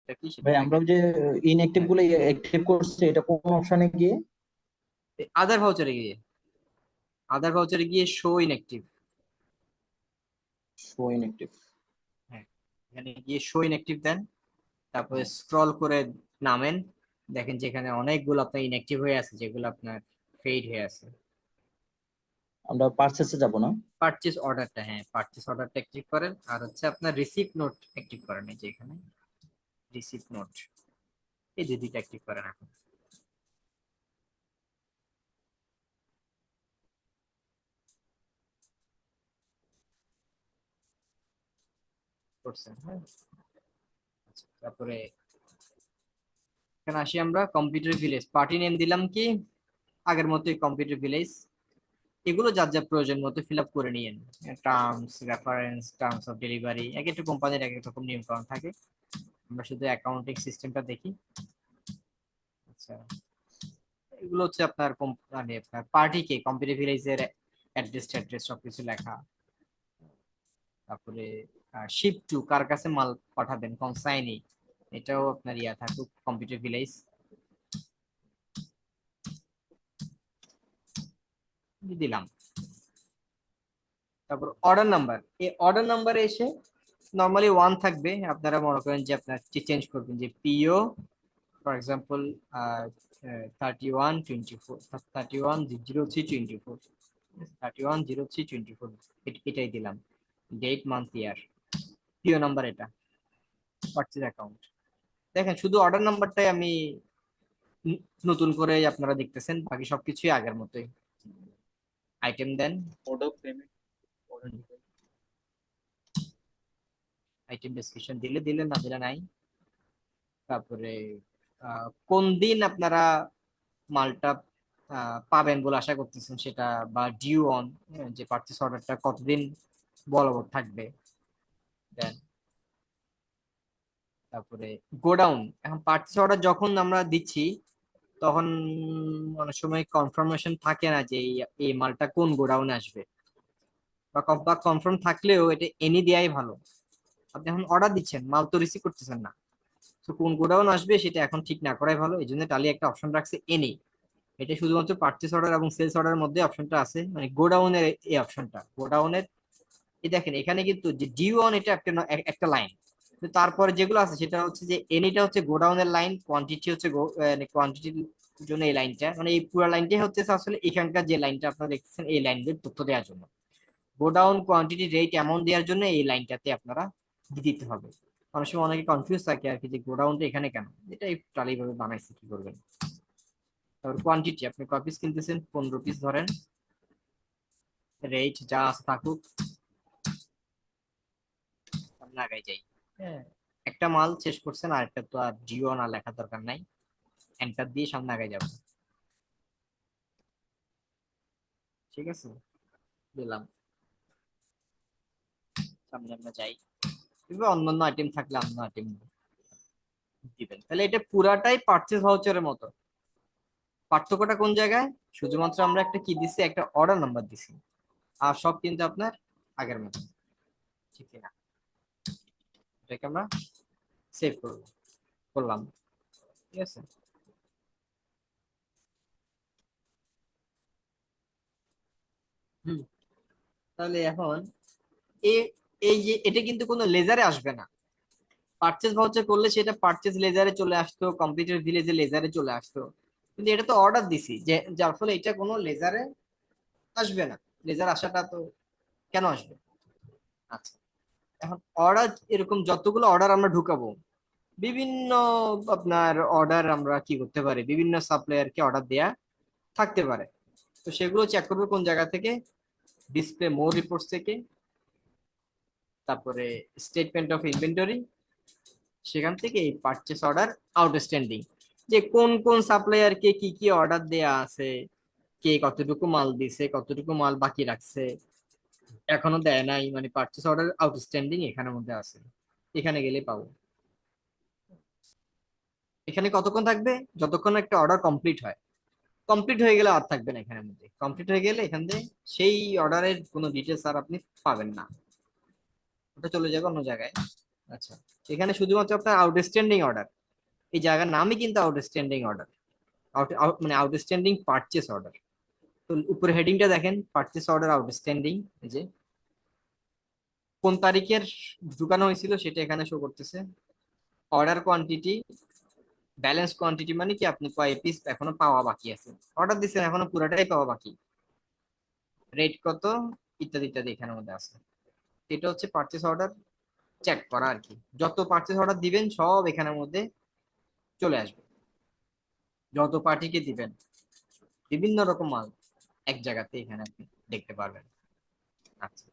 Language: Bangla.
এটা কি সেটা ভাই আমরা দেখেন। ওই যে ইনঅ্যাক্টিভ হ্যাঁ, গুলো অ্যাক্টিভ করছে, এটা কোন অপশনে গিয়ে? আদার ভাউচারে গিয়ে, আদার ভাউচারে গিয়ে শো ইনঅ্যাক্টিভ। Show inactive. হ্যাঁ, এখানে গিয়ে শো ইনঅ্যাক্টিভ দেন, তারপরে হ্যাঁ, স্ক্রল করে নামেন, দেখেন যেখানে অনেকগুলো আপনার ইনঅ্যাক্টিভ হয়ে আছে, যেগুলো আপনার ফেড হয়ে আছে। আমরা পারচেসে যাব না? পারচেজ অর্ডারটা, হ্যাঁ পারচেজ অর্ডারটা অ্যাক্টিভ করেন, আর হচ্ছে আপনার রিসিপ্ট নোট অ্যাক্টিভ করেন, এই যে এখানে রিসিপ্ট নোট, এই যে দুইটা অ্যাক্টিভ করেন এখন। করছেন, হ্যাঁ। আচ্ছা, তারপরে এখানে আসি আমরা কম্পিউটার ভিলেজ, পার্টি নেম দিলাম কি আগের মতোই কম্পিউটার ভিলেজ। এগুলো যার যার প্রয়োজন মতো ফিল আপ করে নিয়েন। Terms reference, terms of delivery, এক একটা কোম্পানির এক এক রকম নিয়ম কানুন থাকে, আমরা শুধু অ্যাকাউন্টিং সিস্টেমটা দেখি। আচ্ছা, এগুলো হচ্ছে আপনার মানে আপনার পার্টিকে কম্পিউটার ভিলেজের অ্যাড্রেস ট্যাড্রেস সবকিছু লেখা। তারপরে শিপ টু, কার কাছে মাল পাঠাবেন, কনসাইনি, এটাও আপনার ইয়া থাকুক কম্পিউটার ভিলেজ দিলাম। তারপর অর্ডার নাম্বার, এই অর্ডার নাম্বারে এসে নর্মালি ওয়ান থাকবে, আপনারা মনে করেন যে আপনার চেঞ্জ করবেন যে পিও ফর এক্সাম্পল 3124, 310324, 310324, এটাই দিলাম। ডেট মান্থ ইয়ার, পিও নাম্বার এটা, পারচেজ অ্যাকাউন্ট। দেখেন শুধু অর্ডার নাম্বারটাই আমি নতুন করে আপনারা দেখতেছেন, বাকি সবকিছুই আগের মতোই। আইটেম দেন, mode of payment. Item description দিলে দিলেন, না দিলে নাই। তারপরে কোন দিন আপনারা মালটা পাবেন বলে আশা করতেছেন সেটা, বা ডিউ অন, যে পারচেস অর্ডারটা কতদিন বলবৎ থাকবে দেন। তারপরে গোডাউন, এখন পারচেস অর্ডার যখন আমরা দিচ্ছি তখন অনেক সময় কনফার্মেশন থাকে না যে এই মালটা কোন গোডাউনে আসবে, বা কনফার্ম থাকলেও এটা এনি দেয়াই ভালো। আপনি এখন অর্ডার দিচ্ছেন, মাল তো রিসিভ করতেছেন না, তো কোন গোডাউন আসবে সেটা এখন ঠিক না করাই ভালো। এই জন্য টালি একটা অপশন রাখছে এনি, এটা শুধুমাত্র পারচেস অর্ডার এবং সেলস অর্ডারের মধ্যে অপশনটা আছে, মানে গোডাউনের এই অপশনটা গোডাউনের। এই দেখেন এখানে কিন্তু যে ডিউ অন এটা একটা একটা লাইন, তারপরে যেগুলো আছে সেটা হচ্ছে যে এনিটা হচ্ছে গোডাউনের লাইন, কোয়ান্টিটি হচ্ছে কোয়ান্টিটির জন্য এই লাইনটা, মানে এই পুরো লাইনটাই হচ্ছে আসলে এখানকার যে লাইনটা আপনারা দেখতেছেন এই লাইনদের তথ্য দেওয়ার জন্য। গোডাউন কোয়ান্টিটি রেট অ্যামাউন্ট দেওয়ার জন্য এই লাইনটাতে আপনারা দিতে হবে। অনেক সময় অনেকে কনফিউজ থাকে আর কি যে গোডাউনটা এখানে কেন, এটা এই টালি ভাবে বানাইছে, কি করবেন। তারপর কোয়ান্টিটি, আপনি কয় পিস কিনতেছেন, 15 পিস ধরেন, রেট যা আছে থাকুক, সামনে আগাই যাই। হ্যাঁ, একটা মাল শেষ করছেন, আর একটা তো আর জিও না লেখার দরকার নাই, এন্টার দিয়ে সামনে আগাই যাবো। ঠিক আছে, দিলাম, সামনে আমরা যাই। এবার অন্যান্য আইটেম থাকলে অন্য আইটেম দিবেন, তাহলে এটা পুরাটাই পারচেজ ভাউচারের মতো। পার্থক্যটা কোন জায়গায়, শুধুমাত্র আমরা একটা কি দিছি, একটা অর্ডার নাম্বার দিছি, আর সব কিন্তু আপনার আগের মতো, ঠিক না? এটাকে আমরা সেভ করলাম, ঠিক আছে। হুম, তাহলে এখন এ এই যে এটা কিন্তু কোনো লেজারে আসবে না, পারচেজ ভাউচার করলে সেটা পারচেজ লেজারে চলে আসতো, কম্পিউটার ভিলেজে লেজারে চলে আসতো, কিন্তু এটা তো অর্ডার দিছি যে, যার ফলে এটা কোনো লেজারে আসবে না। লেজার আসাটা তো কেন আসবে? আচ্ছা, এখন অর্ডার, এরকম যতগুলো অর্ডার আমরা ঢুকাবো, বিভিন্ন আপনার অর্ডার আমরা কি করতে পারি, বিভিন্ন সাপ্লায়ারকে অর্ডার দেয়া থাকতে পারে, তো সেগুলো চেক করবো কোন জায়গা থেকে, ডিসপ্লে মোর রিপোর্টস থেকে, তারপরে স্টেটমেন্ট অফ ইনভেন্টরি, সেখান থেকে এই পারচেস অর্ডার আউটস্ট্যান্ডিং, যে কোন কোন সাপ্লায়ারকে কি কি অর্ডার দেয়া আছে, কে কতটুকু মাল দিছে, কতটুকু মাল বাকি রাখছে, এখনো দেয় নাই, মানে পারচেস অর্ডার আউটস্ট্যান্ডিং এখানের মধ্যে আছে, এখানে গেলে পাবো। এখানে কতক্ষণ থাকবে, যতক্ষণ একটা অর্ডার কমপ্লিট হয়, কমপ্লিট হয়ে গেলে আর থাকবে না এখানের মধ্যে, কমপ্লিট হয়ে গেলে এখান থেকে সেই অর্ডারের কোনো ডিটেলস আর আপনি পাবেন না, ওটা চলে যাবে অন্য জায়গায়। আচ্ছা, এখানে শুধুমাত্র আপনার আউটস্ট্যান্ডিং অর্ডার, এই জায়গার নামই কিন্তু আউটস্ট্যান্ডিং অর্ডার, মানে আউটস্ট্যান্ডিং পারচেস অর্ডার। তো উপরে হেডিংটা দেখেন, পারচেস অর্ডার আউটস্ট্যান্ডিং, এই যে কোন তারিখের ঢুকানো হয়েছিল সেটা এখানে শো করতেছে। অর্ডার কোয়ান্টিটি, ব্যালেন্স কোয়ান্টিটি মানে কি আপনি কয় পিস এখনো পাওয়া বাকি আছে, অর্ডার দিচ্ছেন এখনো পুরোটাই পাওয়া বাকি, রেট কত, ইত্যাদি ইত্যাদি এখানের মধ্যে আছে। এটা হচ্ছে পারচেস অর্ডার চেক করা আর কি, যত পারচেস অর্ডার দিবেন সব এখানের মধ্যে চলে আসবে, যত পার্টিকে দিবেন বিভিন্ন রকম মাল এক জায়গাতে এখানে আপনি দেখতে পারবেন। আচ্ছা।